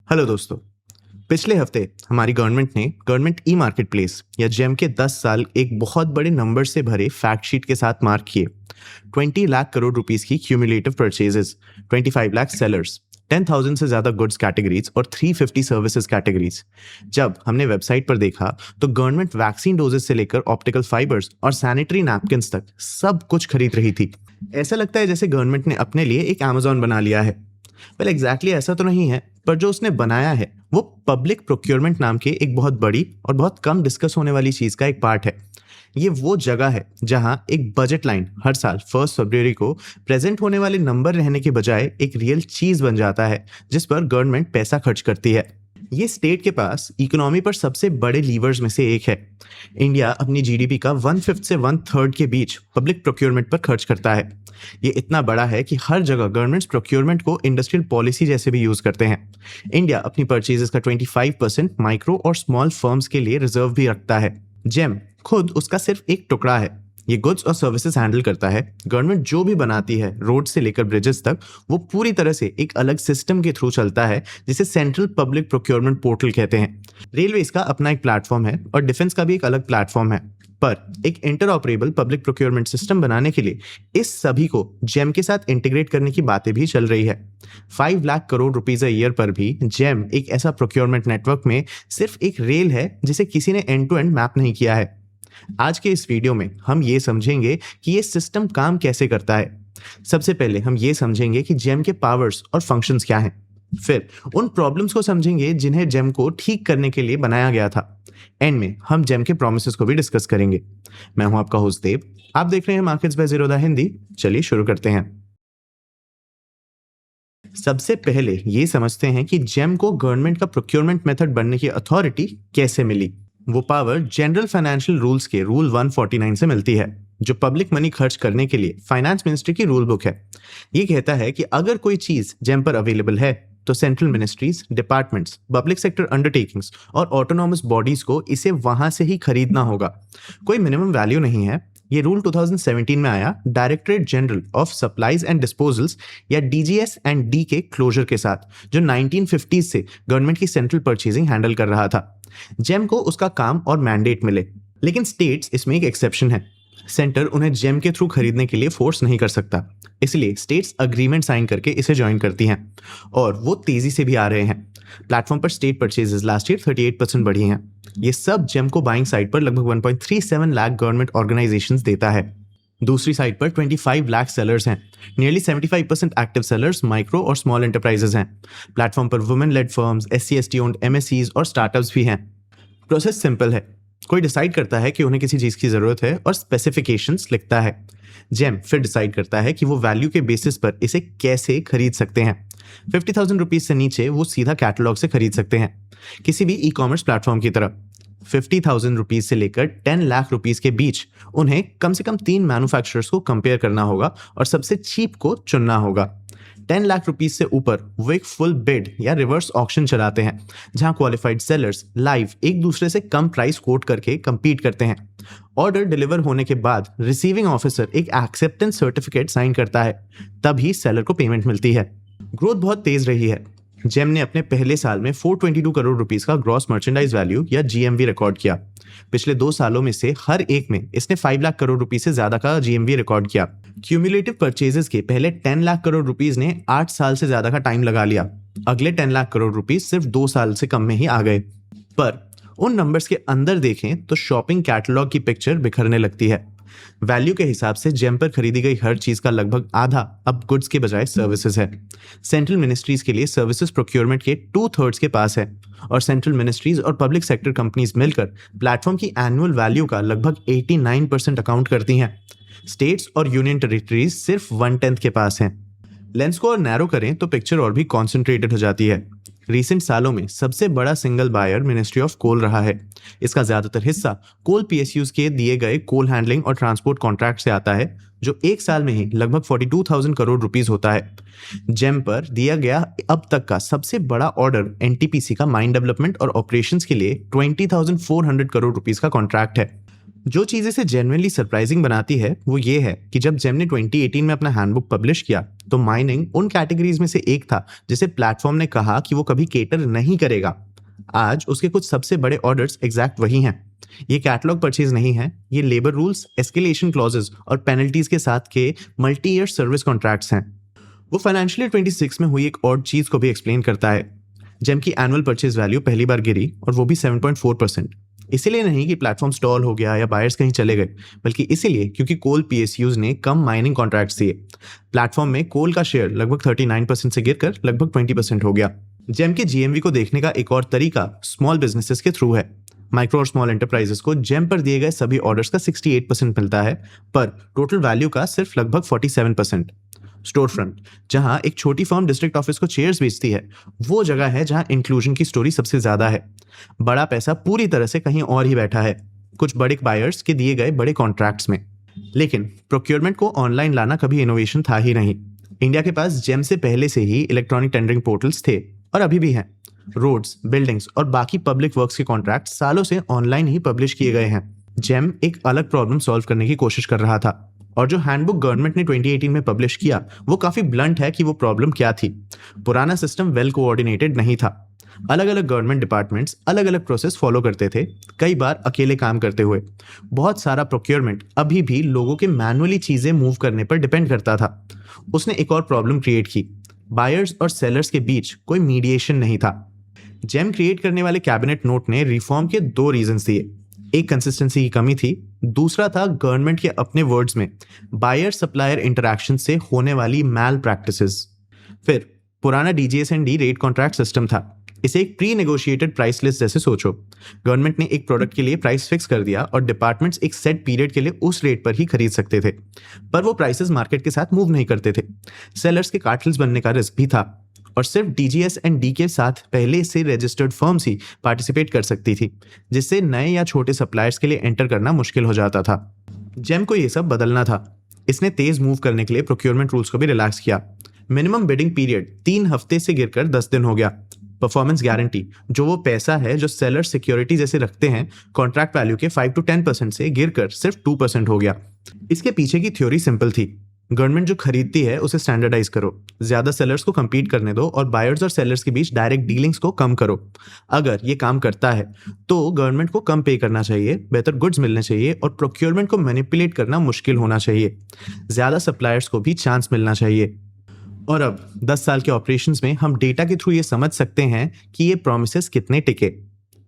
Hello दोस्तों। पिछले हफ्ते हमारी गवर्नमेंट ने गवर्नमेंट ई मार्केट प्लेस या जेम के 10 साल एक बहुत बड़े नंबर से भरे फैक्ट शीट के साथ मार्क किए। 20 लाख करोड़ रुपीस की क्यूमुलेटिव परचेजेस, 25 लाख सेलर्स, 10,000 से ज्यादा गुड्स कैटेगरीज और 350 सर्विसेज कैटेगरीज। जब हमने वेबसाइट पर देखा तो गवर्नमेंट वैक्सीन डोजेस से लेकर ऑप्टिकल फाइबर्स और सैनिटरी नैपकिन्स तक सब कुछ खरीद रही थी। ऐसा लगता है जैसे गवर्नमेंट ने अपने लिए एक अमेज़न बना लिया है। वेल एग्जैक्टली ऐसा तो नहीं है, पर जो उसने बनाया है वो पब्लिक प्रोक्योरमेंट नाम के एक बहुत बड़ी और बहुत कम डिस्कस होने वाली चीज का एक पार्ट है। ये वो जगह है जहां एक बजट लाइन हर साल 1 फरवरी को प्रेजेंट होने वाले नंबर रहने के बजाय एक रियल चीज बन जाता है जिस पर गवर्नमेंट पैसा खर्च करती है। ये स्टेट के पास इकोनॉमी पर सबसे बड़े लीवर्स में से एक है। इंडिया अपनी जीडीपी का 1/5 से 1/3 के बीच पब्लिक प्रोक्योरमेंट पर खर्च करता है। ये इतना बड़ा है कि हर जगह गवर्नमेंट्स प्रोक्योरमेंट को इंडस्ट्रियल पॉलिसी जैसे भी यूज करते हैं। इंडिया अपनी परचेजेस का 25% माइक्रो और स्मॉल फर्म्स के लिए रिजर्व भी रखता है। जेम खुद उसका सिर्फ एक टुकड़ा है। ये गुड्स और सर्विसेज हैंडल करता है। गवर्नमेंट जो भी बनाती है, रोड से लेकर ब्रिजेस तक, वो पूरी तरह से एक अलग सिस्टम के थ्रू चलता है जिसे सेंट्रल पब्लिक प्रोक्योरमेंट पोर्टल कहते हैं। रेलवे इसका अपना एक प्लेटफॉर्म है और डिफेंस का भी एक अलग प्लेटफॉर्म है। पर एक इंटरऑपरेबल पब्लिक प्रोक्योरमेंट सिस्टम बनाने के लिए इस सभी को जेम के साथ इंटीग्रेट करने की बातें भी चल रही है। 5 लाख करोड़ रुपीस ईयर पर भी जेम एक ऐसा प्रोक्योरमेंट नेटवर्क में सिर्फ एक रेल है जिसे किसी ने एंड टू एंड मैप नहीं किया है। आज के इस वीडियो में हम ये समझेंगे कि ये सिस्टम काम कैसे करता है। सबसे पहले हम ये समझेंगे कि जेम के पावर्स और फंक्शंस क्या हैं। फिर उन प्रॉब्लम्स को समझेंगे जिन्हें जेम को ठीक करने के लिए बनाया गया था। एंड में हम जेम के प्रोमिसेस को भी डिस्कस करेंगे। मैं हूं आपका होस्ट देव। आप देख रहे हैं मार्केट्स बाय ज़ीरोधा हिंदी। चलिए शुरू करते हैं। सबसे पहले ये समझते हैं कि जेम को गवर्नमेंट का प्रोक्योरमेंट मेथड बनने की अथॉरिटी कैसे मिली। वो पावर जनरल फाइनेंशियल रूल्स के रूल 149 से मिलती है, जो पब्लिक मनी खर्च करने के लिए फाइनेंस मिनिस्ट्री की रूल बुक है। ये कहता है कि अगर कोई चीज जेम पर अवेलेबल है तो central ministries, departments, public sector undertakings और ऑटोनॉमस बॉडीज को इसे वहां से ही खरीदना होगा। कोई मिनिमम वैल्यू नहीं है। ये रूल 2017 में आया directorate general of supplies and disposals या डीजीएस एंड डी के क्लोजर के साथ, जो 1950 से गवर्नमेंट की सेंट्रल परचेजिंग हैंडल कर रहा था। जेम को उसका काम और मैंडेट मिले, लेकिन स्टेट्स इसमें एक एक्सेप्शन है। सेंटर उन्हें जेम के थ्रू खरीदने के लिए फोर्स नहीं कर सकता, इसलिए स्टेट्स अग्रीमेंट साइन करके इसे ज्वाइन करती हैं और वो तेजी से भी आ रहे हैं। प्लेटफॉर्म पर स्टेट परचेजेस लास्ट ईयर 38% बढ़ी हैं। ये सब जेम को बाइंग साइड पर लगभग 1.37 लाख गवर्नमेंट ऑर्गेनाइजेशंस देता है। दूसरी साइड पर 25 लाख सेलर्स हैं। नियरली 75% एक्टिव सेलर्स माइक्रो और स्मॉल एंटरप्राइजेस हैं। प्लेटफॉर्म पर women lead firms, SC/ST owned MSCs और स्टार्टअप्स भी हैं। प्रोसेस सिंपल है। कोई डिसाइड करता है कि उन्हें किसी चीज की जरूरत है और स्पेसिफिकेशंस लिखता है। जेम फिर डिसाइड करता है कि वो वैल्यू के बेसिस पर इसे कैसे खरीद सकते हैं। 50,000 रुपीज से नीचे वो सीधा कैटलॉग से खरीद सकते हैं, किसी भी ई कॉमर्स प्लेटफॉर्म की तरह। 50,000 रुपीज से लेकर 10 लाख रुपीज के बीच उन्हें कम से कम 3 मैन्युफैक्चरर्स को कंपेयर करना होगा और सबसे चीप को चुनना होगा। 10 लाख रुपीज से ऊपर वो एक फुल बिड या रिवर्स ऑक्शन चलाते हैं, जहां क्वालिफाइड सेलर्स लाइव एक दूसरे से कम प्राइस कोट करके compete करते हैं। ऑर्डर डिलीवर होने के बाद रिसीविंग ऑफिसर एक एक्सेप्टेंस सर्टिफिकेट साइन करता है, तभी सेलर को पेमेंट मिलती है। ग्रोथ बहुत तेज रही है। जेम ने अपने पहले साल में 422 करोड़ रुपीस का ग्रॉस मर्चेंडाइज वैल्यू या GMV रिकॉर्ड किया। पिछले 2 सालों में से हर एक में इसने 5 लाख करोड़ रुपीस से ज्यादा का GMV रिकॉर्ड किया। क्यूमुलेटिव परचेजेस के पहले 10 लाख करोड़ रुपीस ने 8 साल से ज्यादा का टाइम लगा लिया। अगले 10 लाख करोड़ रुपीस सिर्फ 2 साल से कम में ही आ गए। पर उन नंबर्स के अंदर देखें तो शॉपिंग कैटलॉग की पिक्चर बिखरने लगती है। वैल्यू के हिसाब से जेम पर खरीदी गई हर चीज का लगभग आधा अब गुड्स के बजाय सर्विसेज है। सेंट्रल मिनिस्ट्रीज के लिए सर्विसेज प्रोक्योरमेंट के 2/3 के पास है और सेंट्रल मिनिस्ट्रीज और पब्लिक सेक्टर कंपनीज मिलकर प्लेटफॉर्म की एनुअल वैल्यू का लगभग 89% अकाउंट करती हैं। स्टेट्स और यूनियन टेरिटरीज सिर्फ 1/10 के पास हैं। लेंस को और नैरो करें तो पिक्चर और भी कॉन्सेंट्रेटेड हो जाती है। रिसेंट सालों में सबसे बड़ा single buyer ministry of coal रहा है। इसका ज्यादातर हिस्सा कोल PSUs के दिए गए कोल हैंडलिंग और ट्रांसपोर्ट कॉन्ट्रैक्ट से आता है, जो एक साल में ही लगभग 42,000 करोड़ रुपीस होता है। जेम पर दिया गया अब तक का सबसे बड़ा ऑर्डर NTPC का माइन डेवलपमेंट और ऑपरेशंस के लिए 20,400 करोड़ रुपीस का कॉन्ट्रैक्ट है। जो चीज़ इसे जेन्युइनली सरप्राइजिंग बनाती है वो ये है कि जब जेम ने 2018 में अपना हैंडबुक पब्लिश किया तो माइनिंग उन कैटेगरीज में से एक था जिसे प्लेटफॉर्म ने कहा कि वो कभी केटर नहीं करेगा। आज उसके कुछ सबसे बड़े ऑर्डर्स एग्जैक्ट वही हैं। ये कैटलॉग परचेज नहीं है, ये लेबर रूल्स, एस्केलेशन क्लॉजेस और पेनल्टीज के साथ के मल्टी ईयर सर्विस कॉन्ट्रैक्ट्स हैं। वो फाइनेंशियल ईयर 26 में हुई एक और चीज को भी एक्सप्लेन करता है। जेम की एनुअल परचेज वैल्यू पहली बार गिरी और वो भी 7.4%। इसीलिए नहीं कि प्लेटफॉर्म स्टॉल हो गया या बायर्स कहीं चले गए, बल्कि इसीलिए क्योंकि कोल पीएसयूज ने कम माइनिंग कॉन्ट्रैक्ट्स दिए। प्लेटफॉर्म में कोल का शेयर लगभग 39% से गिरकर लगभग 20% हो गया। जेम के जीएमवी को देखने का एक और तरीका स्मॉल बिजनेसेस के थ्रू है। माइक्रो और स्मॉल एंटरप्राइजेस को जेम पर दिए गए सभी ऑर्डर्स का 68% मिलता है, पर टोटल वैल्यू का सिर्फ लगभग 47%। स्टोर फ्रंट, जहां एक छोटी फर्म डिस्ट्रिक्ट ऑफिस को चेयर्स बेचती है, वो जगह है जहां इंक्लूजन की स्टोरी सबसे ज्यादा है। बड़ा पैसा पूरी तरह से कहीं और ही बैठा है, कुछ बड़े बायर्स के दिए गए बड़े कॉन्ट्रैक्ट्स में। लेकिन प्रोक्योरमेंट को ऑनलाइन लाना कभी इनोवेशन था ही नहीं। इंडिया के पास जेम से पहले से ही इलेक्ट्रॉनिक टेंडरिंग पोर्टल्स थे और अभी भी हैं। रोड्स, बिल्डिंग्स और बाकी पब्लिक वर्क्स के कॉन्ट्रैक्ट सालों से ऑनलाइन ही पब्लिश किए गए हैं। जेम एक अलग प्रॉब्लम सॉल्व करने की कोशिश कर रहा था, और जो हैंडबुक गवर्नमेंट ने 2018 में पब्लिश किया वो काफी ब्लंट है कि वो प्रॉब्लम क्या थी। पुराना सिस्टम वेल कोऑर्डिनेटेड नहीं था। अलग अलग गवर्नमेंट डिपार्टमेंट्स अलग अलग प्रोसेस फॉलो करते थे, कई बार अकेले काम करते हुए। बहुत सारा प्रोक्योरमेंट अभी भी लोगों के मैनुअली चीजें मूव करने पर डिपेंड करता था। उसने एक और प्रॉब्लम क्रिएट की, बायर्स और सेलर्स के बीच कोई मीडिएशन नहीं था। जेम क्रिएट करने वाले कैबिनेट नोट ने रिफॉर्म के दो रीजंस दिए। एक कंसिस्टेंसी की कमी थी, दूसरा था गवर्नमेंट के अपने वर्ड्स में बायर सप्लायर इंटरैक्शन से होने वाली मैल प्रैक्टिसेस। फिर पुराना डीजीएस&डी रेट कॉन्ट्रैक्ट सिस्टम था। इसे एक प्री नेगोशिएटेड प्राइस लिस्ट जैसे सोचो। गवर्नमेंट ने एक प्रोडक्ट के लिए प्राइस फिक्स कर दिया और डिपार्टमेंट्स एक सेट पीरियड के लिए उस रेट पर ही खरीद सकते थे, पर वो प्राइसेस मार्केट के साथ मूव नहीं करते थे। सेलर्स के कार्टेल्स बनने का रिस्क भी था, और सिर्फ डीजीएस&डी के साथ पहले से रजिस्टर्ड फर्म्स ही पार्टिसिपेट कर सकती थी, जिससे नए या छोटे सप्लायर्स के लिए एंटर करना मुश्किल हो जाता था। जेम को ये सब बदलना था। इसने तेज मूव करने के लिए प्रोक्योरमेंट रूल्स को भी रिलैक्स किया। मिनिमम बिडिंग पीरियड 3 हफ्ते से गिरकर 10 दिन हो गया। परफॉर्मेंस गारंटी, जो वो पैसा है जो सेलर सिक्योरिटी जैसे रखते हैं, कॉन्ट्रैक्ट वैल्यू के 5 to 10% से गिरकर सिर्फ 2% हो गया। इसके पीछे की थ्योरी सिंपल थी। गवर्नमेंट जो खरीदती है उसे स्टैंडर्डाइज करो, ज्यादा सेलर्स को कंपीट करने दो और बायर्स और सेलर्स के बीच डायरेक्ट डीलिंग्स को कम करो। अगर ये काम करता है तो गवर्नमेंट को कम पे करना चाहिए, बेहतर गुड्स मिलने चाहिए और प्रोक्योरमेंट को मैनिपुलेट करना मुश्किल होना चाहिए। ज्यादा सप्लायर्स को भी चांस मिलना चाहिए। और अब 10 साल के ऑपरेशंस में हम डेटा के थ्रू ये समझ सकते हैं कि ये प्रोमिसेस कितने टिके।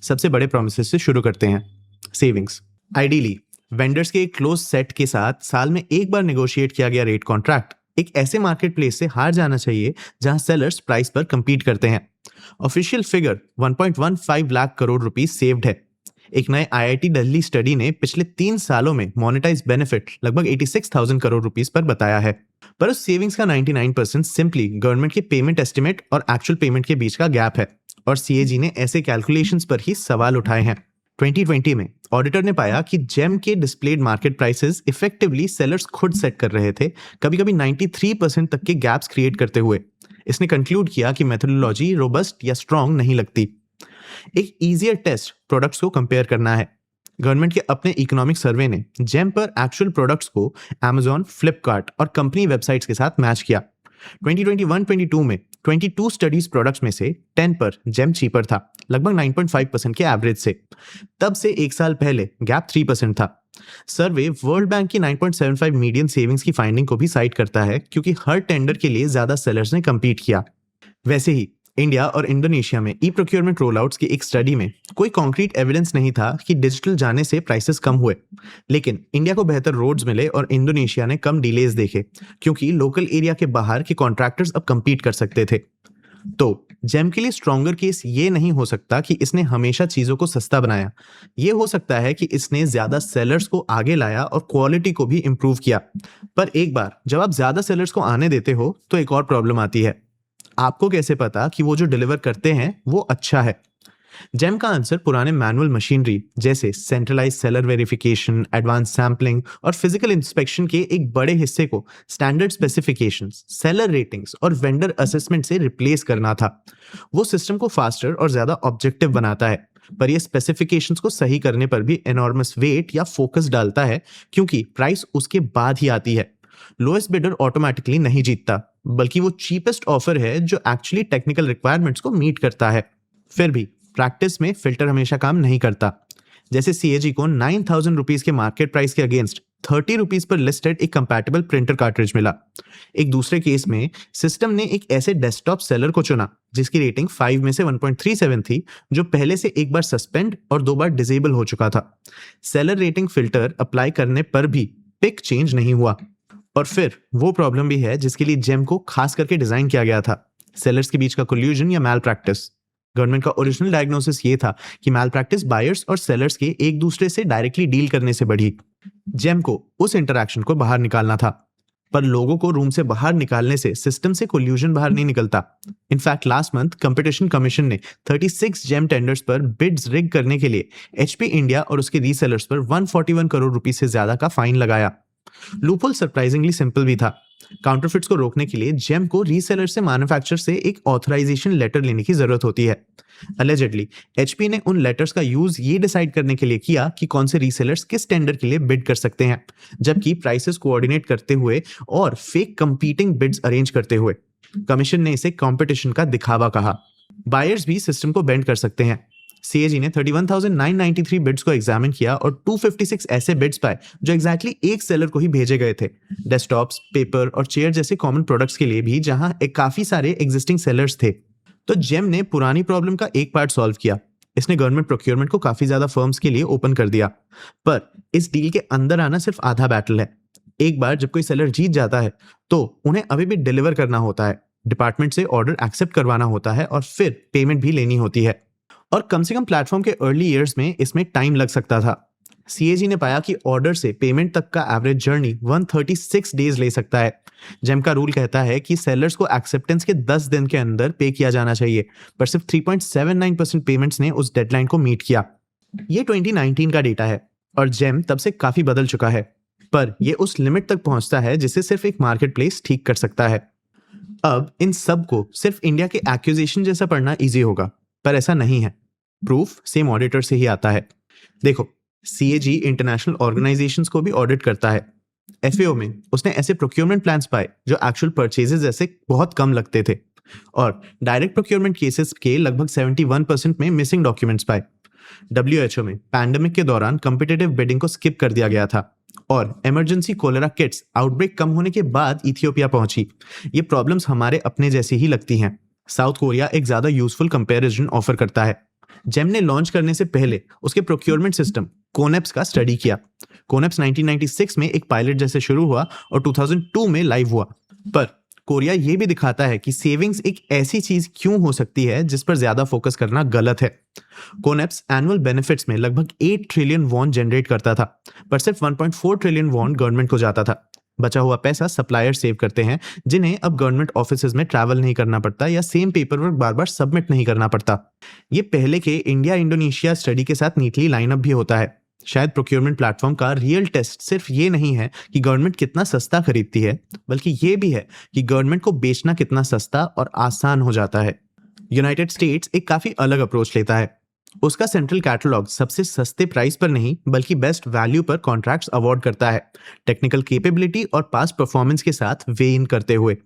सबसे बड़े प्रोमिसेस से शुरू करते हैं। सेविंग्स। आइडियली वेंडर्स के एक क्लोज सेट के साथ साल में एक बार नेगोशिएट किया गया रेट कॉन्ट्रैक्ट एक ऐसे मार्केट प्लेस से हार जाना चाहिए जहां सेलर्स प्राइस पर कंपीट करते हैं। Official figure 1.15 lakh crore rupees saved है। एक नए आईआईटी दिल्ली स्टडी ने पिछले 3 सालों में मोनेटाइज बेनिफिट लगभग 86,000 करोड़ रुपीस पर बताया है। पर उस सेविंग्स का 99% सिंपली गवर्नमेंट के पेमेंट एस्टिमेट और एक्चुअल पेमेंट के बीच का गैप है, और सीएजी ने ऐसे कैलकुलेशंस पर ही सवाल उठाए हैं। 2020 में ऑडिटर ने पाया कि जेम के displayed market prices effectively sellers खुद सेट कर रहे थे, कभी-कभी 93% तक के गैप्स क्रिएट करते हुए। इसने कंक्लूड किया कि मेथोडोलॉजी रोबस्ट या स्ट्रांग नहीं लगती। एक इजियर टेस्ट प्रोडक्ट्स को कंपेयर करना है। गवर्नमेंट के अपने इकोनॉमिक सर्वे ने जेम पर एक्चुअल प्रोडक्ट्स को Amazon, फ्लिपकार्ट और कंपनी वेबसाइट्स के साथ मैच किया। 2021-22 में 22 स्टडीज प्रोडक्ट्स में से 10 पर जेम चीपर था, लगभग 9.5% के एवरेज से। तब से एक साल पहले गैप 3% था। सर्वे वर्ल्ड बैंक की 9.75 मीडियन सेविंग्स की फाइंडिंग को भी साइट करता है, क्योंकि हर टेंडर के लिए ज्यादा सेलर्स ने कंपीट किया। वैसे ही इंडिया और इंडोनेशिया में ई प्रोक्योरमेंट रोलआउट्स की एक स्टडी में कोई कॉन्क्रीट एविडेंस नहीं था कि डिजिटल जाने से प्राइसेस कम हुए, लेकिन इंडिया को बेहतर रोड्स मिले और इंडोनेशिया ने कम डिलेज देखे, क्योंकि लोकल एरिया के बाहर के कॉन्ट्रैक्टर्स अब कंपीट कर सकते थे। तो जेम के लिए स्ट्रॉन्गर केस ये नहीं हो सकता कि इसने हमेशा चीजों को सस्ता बनाया। ये हो सकता है कि इसने ज्यादा सेलर्स को आगे लाया और क्वालिटी को भी इंप्रूव किया। पर एक बार जब आप ज्यादा सेलर्स को आने देते हो तो एक और प्रॉब्लम आती है। आपको कैसे पता कि वो जो डिलीवर करते हैं वो अच्छा है? जेम का आंसर पुराने मैनुअल मशीनरी जैसे centralise seller verification, advance sampling और फिजिकल इंस्पेक्शन के एक बड़े हिस्से को स्टैंडर्ड स्पेसिफिकेशंस, सेलर रेटिंग्स और वेंडर असेसमेंट से रिप्लेस करना था। वो सिस्टम को फास्टर और ज्यादा ऑब्जेक्टिव बनाता है, पर ये स्पेसिफिकेशंस को सही करने पर भी एनॉर्मस वेट या फोकस डालता है, क्योंकि प्राइस उसके बाद ही आती है। लोएस्ट बिडर ऑटोमेटिकली नहीं जीतता, बल्कि वो चीपेस्ट ऑफर है जो एक्चुअली टेक्निकल रिक्वायरमेंट्स को मीट करता है। फिर भी प्रैक्टिस में फिल्टर हमेशा काम नहीं करता। जैसे सीएजी को 9,000 रुपीज के मार्केट प्राइस के अगेंस्ट 30 रुपीज पर लिस्टेड एक कंपैटिबल प्रिंटर कार्ट्रिज मिला। एक दूसरे केस में सिस्टम ने एक ऐसे डेस्कटॉप सेलर को चुना जिसकी रेटिंग 5 में से 1.37 थी, जो पहले से एक बार सस्पेंड और 2 बार डिसेबल हो चुका था। सेलर रेटिंग फिल्टर अप्लाई करने पर भी पिक चेंज नहीं हुआ। और फिर वो प्रॉब्लम भी है जिसके लिए जेम को खास करके डिजाइन किया गया था, सेलर्स के बीच का कोल्यूजन या मैल प्रैक्टिस। गवर्नमेंट का ओरिजिनल डायग्नोसिस ये था कि मैल प्रैक्टिस बायर्स और सेलर्स के एक दूसरे से डायरेक्टली डील करने से बढ़ी। जेम को उस इंटरैक्शन को बाहर निकालना था, पर लोगों को रूम से बाहर निकालने से सिस्टम से कोल्यूजन बाहर नहीं निकलता। In fact last month competition commission ने 36 जेम टेंडर्स पर बिड्स रिग करने के लिए एचपी इंडिया और उसके रीसेलर्स पर 141 करोड़ रुपए से ज्यादा का फाइन लगाया। लूपहोल सरप्राइजिंगली सिंपल भी था। काउंटरफिट्स को रोकने के लिए जेम को रीसेलर से मैन्युफैक्चरर से एक ऑथराइजेशन लेटर लेने की जरूरत होती है। अलेजेडली एचपी ने उन लेटर्स का यूज ये डिसाइड करने के लिए किया कि कौन से रीसेलर्स किस टेंडर के लिए बिड कर सकते हैं, जबकि प्राइसेस कोऑर्डिनेट करते हुए और फेक कंपीटिंग बिड्स अरेंज करते हुए। कमीशन ने इसे कंपटीशन का दिखावा कहा। बायर्स भी सिस्टम को बेंड कर सकते हैं। सीएजी ने 31,993 बिड्स को एग्जामिन किया और 256 ऐसे बिड्स पाए जो एग्जैक्टली एक सेलर को ही भेजे गए थे। डेस्कटॉप्स, पेपर और चेयर जैसे कॉमन प्रोडक्ट्स के लिए भी, जहां काफी सारे एग्जिस्टिंग सेलर्स थे। तो जेम ने पुरानी प्रॉब्लम का एक पार्ट सॉल्व किया। इसने गवर्नमेंट प्रोक्योरमेंट को काफी ज्यादा फर्म्स के लिए ओपन कर दिया। पर इस डील के अंदर आना सिर्फ आधा बैटल है। एक बार जब कोई सेलर जीत जाता है तो उन्हें अभी भी डिलीवर करना होता है, डिपार्टमेंट से ऑर्डर एक्सेप्ट करवाना होता है और फिर पेमेंट भी लेनी होती है। और कम से कम प्लेटफॉर्म के अर्ली ईयर्स में इसमें टाइम लग सकता था। सीएजी ने पाया कि ऑर्डर से पेमेंट तक का एवरेज जर्नी 136 डेज ले सकता है। जेम का रूल कहता है कि सेलर्स को एक्सेप्टेंस के 10 दिन के अंदर पे किया जाना चाहिए, पर सिर्फ 3.79% पेमेंट्स ने उस डेडलाइन को मीट किया। ये 2019 का डेटा है और जेम तब से काफी बदल चुका है, पर ये उस लिमिट तक पहुंचता है जिसे सिर्फ एक मार्केट प्लेस ठीक कर सकता है। अब इन सब को सिर्फ इंडिया के एक्यूजेशन जैसा पढ़ना इजी होगा, पर ऐसा नहीं है। प्रूफ सेम ऑडिटर से ही आता है। देखो, सीएजी इंटरनेशनल ऑर्गेनाइजेशंस को भी ऑडिट करता है। एफएओ में उसने ऐसे प्रोक्योरमेंट प्लान्स पाए जो एक्चुअल परचेजेस जैसे बहुत कम लगते थे, और डायरेक्ट प्रोक्योरमेंट केसेस के लगभग 71% में मिसिंग डॉक्यूमेंट्स पाए। डब्ल्यूएचओ में पैंडेमिक के दौरान कॉम्पिटिटिव बिडिंग को स्किप कर दिया गया था, और इमरजेंसी कोलेरा किट्स आउटब्रेक कम होने के बाद इथियोपिया पहुंची। ये प्रॉब्लम्स हमारे अपने जैसी ही लगती हैं। साउथ कोरिया एक ज्यादा यूजफुल कंपैरिजन ऑफर करता है। जेम ने लॉन्च करने से पहले उसके प्रोक्योरमेंट सिस्टम कोनेप्स का स्टडी किया। कोनेप्स 1996 में एक पायलट जैसे शुरू हुआ और 2002 में लाइव हुआ। पर कोरिया ये भी दिखाता है कि सेविंग्स एक ऐसी चीज क्यों हो सकती है जिस पर ज्यादा फोकस करना गलत है। कोनेप्स एनुअल बेनिफिट्स में लगभग 8 ट्रिलियन वॉन जनरेट करता था, पर सिर्फ 1.4 ट्रिलियन वॉन गवर्नमेंट को जाता था। बचा हुआ पैसा सप्लायर सेव करते हैं, जिन्हें अब गवर्नमेंट ऑफिसेज में ट्रैवल नहीं करना पड़ता या सेम पेपर वर्क बार बार सबमिट नहीं करना पड़ता। ये पहले के इंडिया इंडोनेशिया स्टडी के साथ नीटली लाइनअप भी होता है। शायद प्रोक्योरमेंट प्लेटफॉर्म का रियल टेस्ट सिर्फ ये नहीं है कि गवर्नमेंट कितना सस्ता खरीदती है, बल्कि ये भी है कि गवर्नमेंट को बेचना कितना सस्ता और आसान हो जाता है। यूनाइटेड स्टेट्स एक काफी अलग अप्रोच लेता है। उसका सेंट्रल कैटलॉग सबसे सस्ते प्राइस पर नहीं बल्कि बेस्ट वैल्यू पर कॉन्ट्रैक्ट्स अवार्ड करता है, टेक्निकल कैपेबिलिटी और पास्ट परफॉर्मेंस के साथ वे इन करते हुए।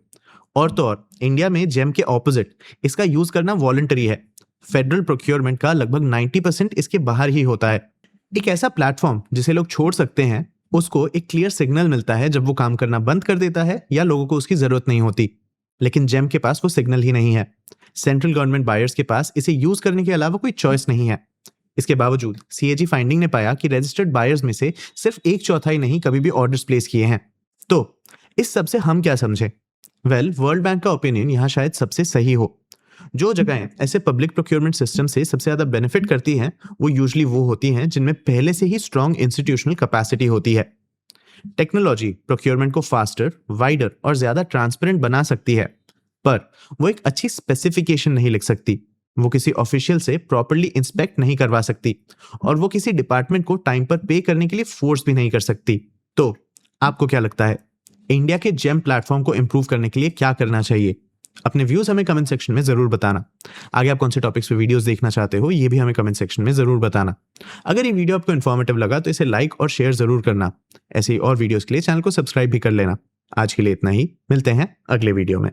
और तो और इंडिया में जेम के ऑपोजिट इसका यूज करना वॉलंटरी है। फेडरल प्रोक्योरमेंट का लगभग 90% इसके बाहर ही होता है। एक ऐसा प्लेटफॉर्म जिसे लोग छोड़ सकते हैं, उसको एक क्लियर सिग्नल मिलता है जब वो काम करना बंद कर देता है या लोगों को उसकी जरूरत नहीं होती। लेकिन जेम के पास वो सिग्नल ही नहीं है। सेंट्रल गवर्नमेंट बायर्स के पास इसे यूज करने के अलावा कोई चॉइस नहीं है। इसके बावजूद सीएजी फाइंडिंग ने पाया कि रजिस्टर्ड बायर्स में से सिर्फ 1/4 नहीं कभी भी ऑर्डर्स प्लेस किए हैं। तो इस सब से हम क्या समझे? वर्ल्ड बैंक का ओपिनियन यहाँ शायद सबसे सही हो। जो जगहें ऐसे पब्लिक प्रोक्योरमेंट सिस्टम से सबसे ज्यादा बेनिफिट करती हैं, वो यूजुअली वो होती हैं जिनमें पहले से ही स्ट्रॉन्ग इंस्टीट्यूशनल कैपेसिटी होती है। टेक्नोलॉजी प्रोक्योरमेंट को फास्टर, वाइडर और ज्यादा ट्रांसपेरेंट बना सकती है, पर वो एक अच्छी स्पेसिफिकेशन नहीं लिख सकती। वो किसी ऑफिशियल से प्रॉपर्ली इंस्पेक्ट नहीं करवा सकती और वो किसी डिपार्टमेंट को टाइम पर पे करने के लिए फोर्स भी नहीं कर सकती। तो आपको क्या लगता है, इंडिया के जेम प्लेटफॉर्म को इंप्रूव करने के लिए क्या करना चाहिए? अपने व्यूज हमें कमेंट सेक्शन में जरूर बताना। आगे आप कौन से टॉपिक्स पे वीडियोस देखना चाहते हो ये भी हमें कमेंट सेक्शन में जरूर बताना। अगर ये वीडियो आपको इन्फॉर्मेटिव लगा तो इसे लाइक और शेयर जरूर करना। ऐसे ही और वीडियोस के लिए चैनल को सब्सक्राइब भी कर लेना। आज के लिए इतना ही, मिलते हैं अगले वीडियो में।